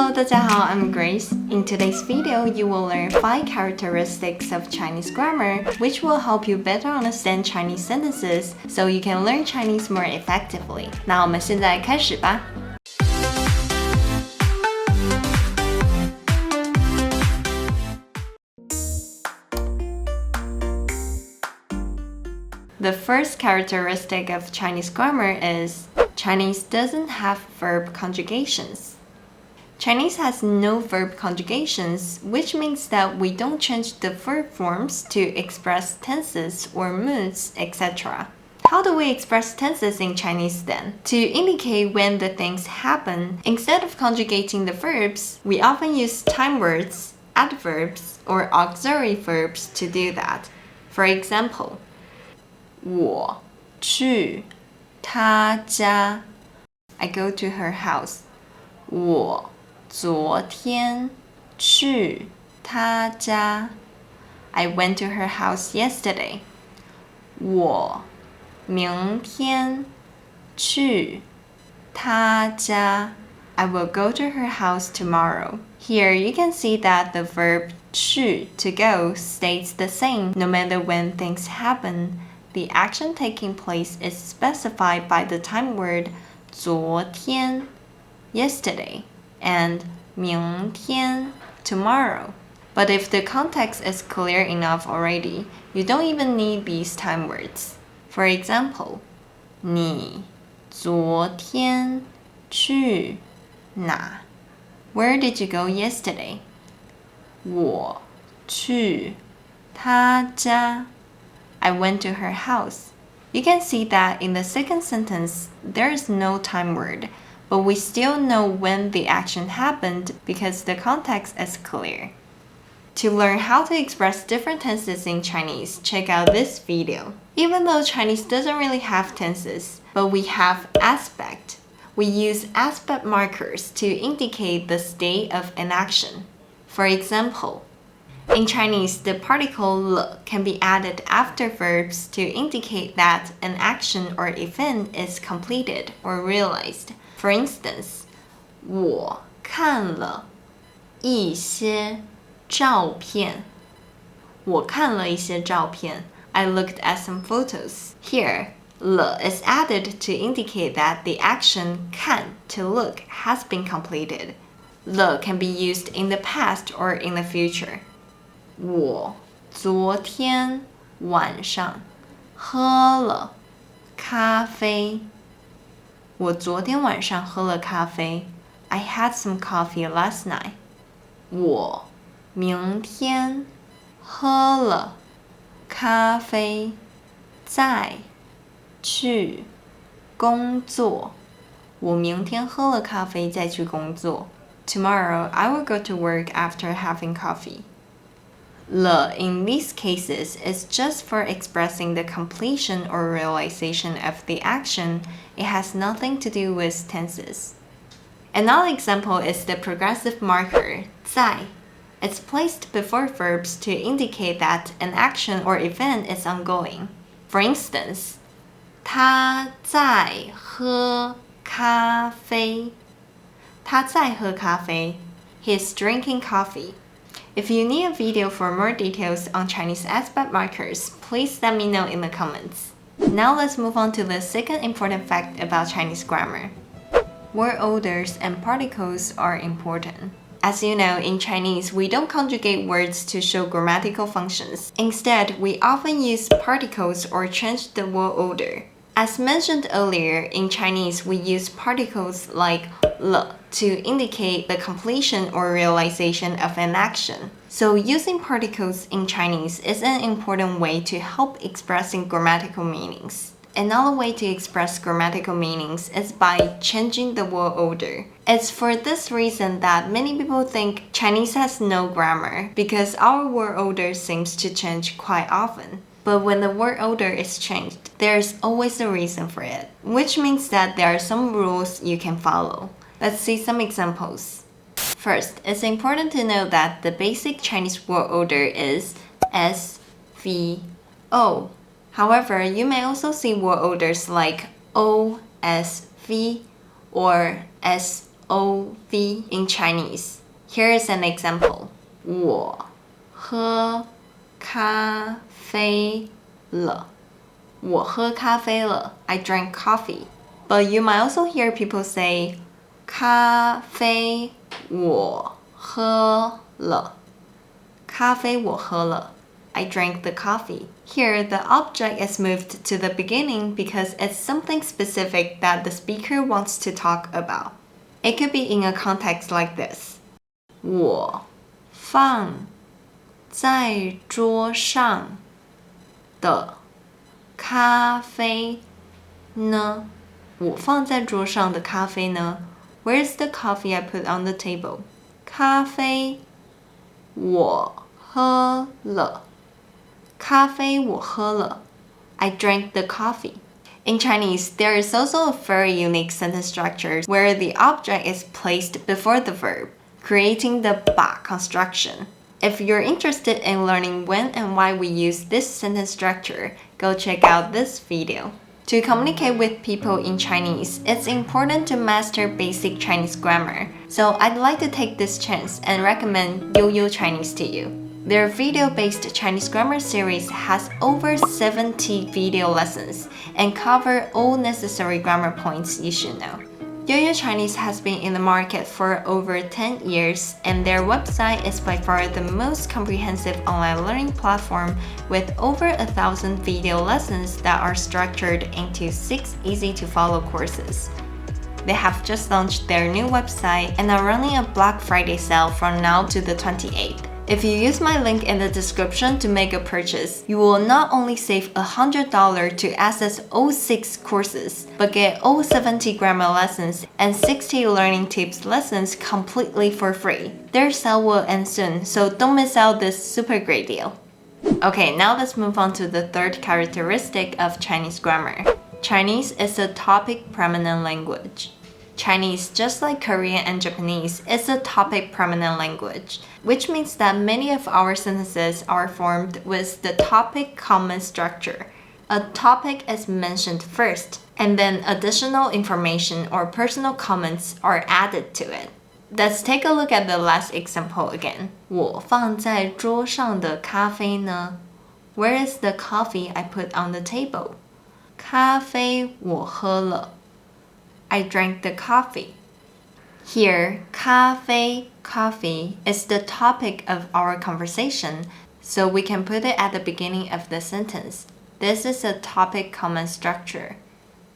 Hello, 大家好, I'm Grace. In today's video, you will learn 5 characteristics of Chinese grammar, which will help you better understand Chinese sentences so you can learn Chinese more effectively. 那我们现在开始吧。The first characteristic of Chinese grammar is Chinese doesn't have verb conjugations. Chinese has no verb conjugations, which means that we don't change the verb forms to express tenses or moods, etc. How do we express tenses in Chinese then? To indicate when the things happen, instead of conjugating the verbs, we often use time words, adverbs, or auxiliary verbs to do that. For example, 我去她家 I go to her house. 我昨天去她家 I went to her house yesterday. 我明天去她家 I will go to her house tomorrow. Here you can see that the verb 去 to go stays the same no matter when things happen. The action taking place is specified by the time word 昨天 yesterday and 明天 tomorrow. But if the context is clear enough already, you don't even need these time words. For example, 你昨天去哪? Where did you go yesterday? 我去她家 I went to her house. You can see that in the second sentence, there is no time word, but we still know when the action happened because the context is clear. To learn how to express different tenses in Chinese, check out this video. Even though Chinese doesn't really have tenses, but we have aspect. We use aspect markers to indicate the state of an action. For example, in Chinese, the particle 了 can be added after verbs to indicate that an action or event is completed or realized. For instance, 我看了一些照片. 我看了一些照片. I looked at some photos. Here, 了 is added to indicate that the action 看 to look has been completed. 了 can be used in the past or in the future. 我昨天晚上喝了咖啡. 我昨天晚上喝了咖啡. I had some coffee last night. 我明天喝了咖啡再去工作. 我明天喝了咖啡再去工作. Tomorrow, I will go to work after having coffee. 了 in these cases is just for expressing the completion or realization of the action. It has nothing to do with tenses. Another example is the progressive marker 在. It's placed before verbs to indicate that an action or event is ongoing. For instance, 他在喝咖啡. 他在喝咖啡. He is drinking coffee. If you need a video for more details on Chinese aspect markers, please let me know in the comments. Now let's move on to the second important fact about Chinese grammar. Word orders and particles are important. As you know, in Chinese, we don't conjugate words to show grammatical functions. Instead, we often use particles or change the word order. As mentioned earlier, in Chinese, we use particles like 了 to indicate the completion or realization of an action. So using particles in Chinese is an important way to help expressing grammatical meanings. Another way to express grammatical meanings is by changing the word order. It's for this reason that many people think Chinese has no grammar because our word order seems to change quite often. But when the word order is changed, there's always a reason for it, which means that there are some rules you can follow. Let's see some examples. First, it's important to know that the basic Chinese word order is S, V, O. However, you may also see word orders like O, S, V, or S, V in Chinese. Here is an example. 我喝咖啡了. 我喝咖啡了. I drank coffee. But you might also hear people say 咖啡我喝了. 咖啡我喝了. I drank the coffee. Here, the object is moved to the beginning because it's something specific that the speaker wants to talk about. It could be in a context like this. 我放在桌上的咖啡呢? 我放在桌上的咖啡呢? Where's the coffee I put on the table? 咖啡我喝了. 咖啡我喝了. I drank the coffee. In Chinese, there is also a very unique sentence structure where the object is placed before the verb, creating the 把 construction. If you're interested in learning when and why we use this sentence structure, go check out this video. To communicate with people in Chinese, it's important to master basic Chinese grammar. So I'd like to take this chance and recommend Yo-Yo Chinese to you. Their video-based Chinese grammar series has over 70 video lessons and cover all necessary grammar points you should know. Yo-Yo Chinese has been in the market for over 10 years, and their website is by far the most comprehensive online learning platform with over 1,000 video lessons that are structured into 6 easy-to-follow courses. They have just launched their new website and are running a Black Friday sale from now to the 28th. If you use my link in the description to make a purchase, you will not only save $100 to access all 6 courses, but get all 70 grammar lessons and 60 learning tips lessons completely for free. Their sale will end soon, so don't miss out this super great deal. Okay, now let's move on to the third characteristic of Chinese grammar. Chinese is a topic prominent language. Chinese, just like Korean and Japanese, is a topic prominent language, which means that many of our sentences are formed with the topic common structure. A topic is mentioned first, and then additional information or personal comments are added to it. Let's take a look at the last example again. 我放在桌上的咖啡呢? Where is the coffee I put on the table? 咖啡我喝了. I drank the coffee. Here, 咖啡, coffee, is the topic of our conversation, so we can put it at the beginning of the sentence. This is a topic common structure.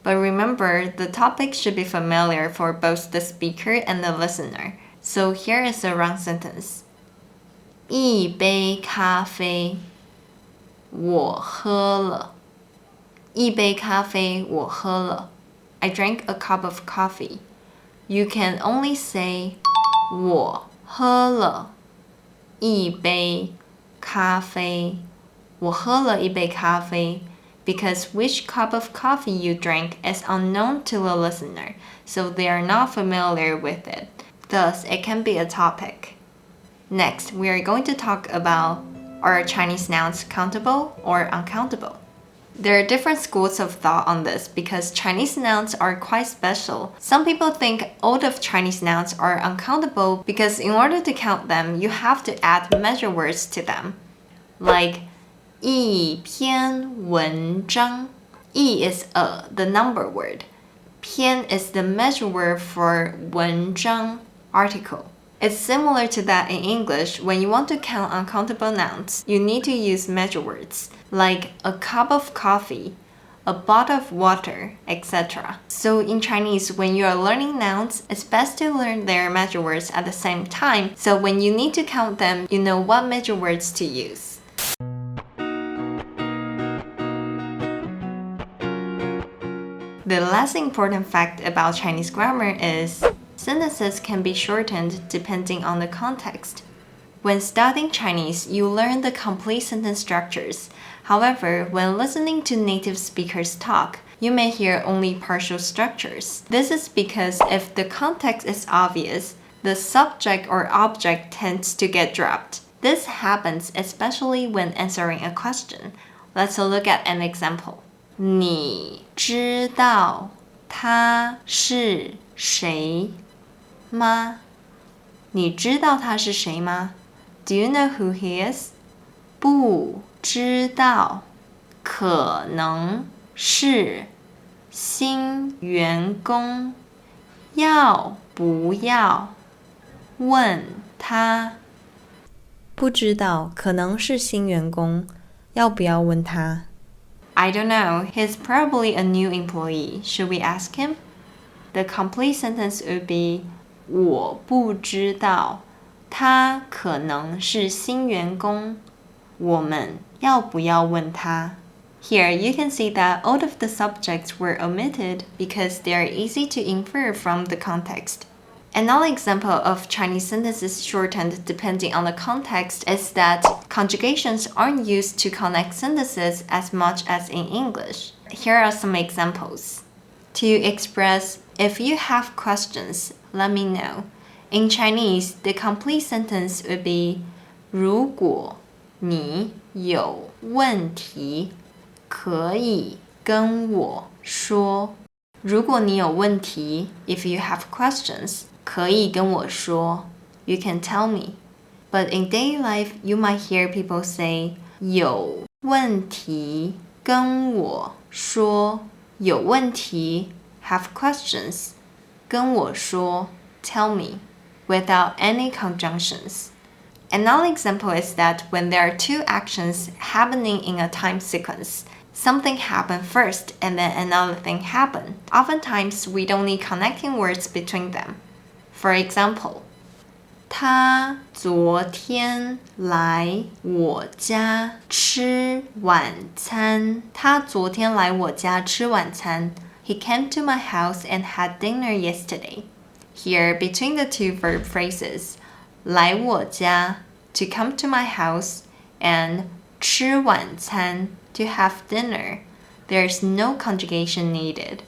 But remember, the topic should be familiar for both the speaker and the listener. So here is a wrong sentence. 一杯咖啡我喝了. 一杯咖啡我喝了. I drank a cup of coffee. You can only say 我喝了一杯咖啡. 我喝了一杯咖啡 because which cup of coffee you drank is unknown to the listener, so they are not familiar with it. Thus, it can be a topic. Next, we are going to talk about are Chinese nouns countable or uncountable? There are different schools of thought on this because Chinese nouns are quite special. Some people think all of Chinese nouns are uncountable because in order to count them, you have to add measure words to them. Like 一篇文章. 一 is the number word. 篇 is the measure word for 文章, article. It's similar to that in English. When you want to count uncountable nouns, you need to use measure words, like a cup of coffee, a bottle of water, etc. So in Chinese, when you are learning nouns, it's best to learn their measure words at the same time, so when you need to count them, you know what measure words to use. The last important fact about Chinese grammar is sentences can be shortened depending on the context. When studying Chinese, you learn the complete sentence structures. However, when listening to native speakers talk, you may hear only partial structures. This is because if the context is obvious, the subject or object tends to get dropped. This happens especially when answering a question. Let's look at an example. 你知道他是谁?吗？你知道他是谁吗？ Do you know who he is? 不知道，可能是新员工，要不要问他？不知道，可能是新员工，要不要问他？ I don't know. He's probably a new employee. Should we ask him? The complete sentence would be 我不知道，他可能是新员工，我们要不要问他？ Here you can see that all of the subjects were omitted because they are easy to infer from the context. Another example of Chinese sentences shortened depending on the context is that conjugations aren't used to connect sentences as much as in English. Here are some examples. To express, if you have questions, let me know. In Chinese, the complete sentence would be 如果你有问题，可以跟我说。如果你有问题 if you have questions, 可以跟我说 you can tell me. But in daily life, you might hear people say 有问题跟我说，有问题 have questions, 跟我说 tell me, without any conjunctions. Another example is that when there are two actions happening in a time sequence, something happened first and then another thing happened. Oftentimes, we don't need connecting words between them. For example, 他昨天来我家吃晚餐。他昨天来我家吃晚餐。He came to my house and had dinner yesterday. Here, between the two verb phrases, 来我家 to come to my house and 吃晚餐 to have dinner, there's no conjugation needed.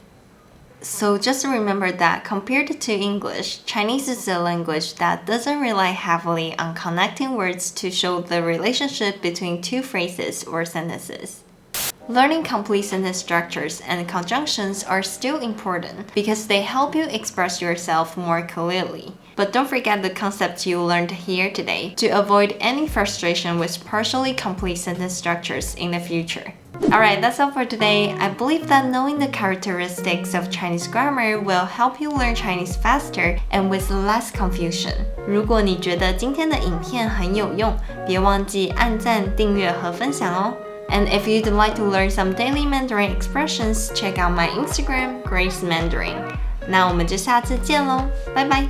So just remember that compared to English, Chinese is a language that doesn't rely heavily on connecting words to show the relationship between two phrases or sentences. Learning complete sentence structures and conjunctions are still important because they help you express yourself more clearly. But don't forget the concepts you learned here today to avoid any frustration with partially complete sentence structures in the future. Alright, that's all for today. I believe that knowing the characteristics of Chinese grammar will help you learn Chinese faster and with less confusion. 如果你觉得今天的影片很有用，别忘记按赞、订阅和分享哦。And if you'd like to learn some daily Mandarin expressions, check out my Instagram, Grace Mandarin. 那我们就下次见喽，拜拜。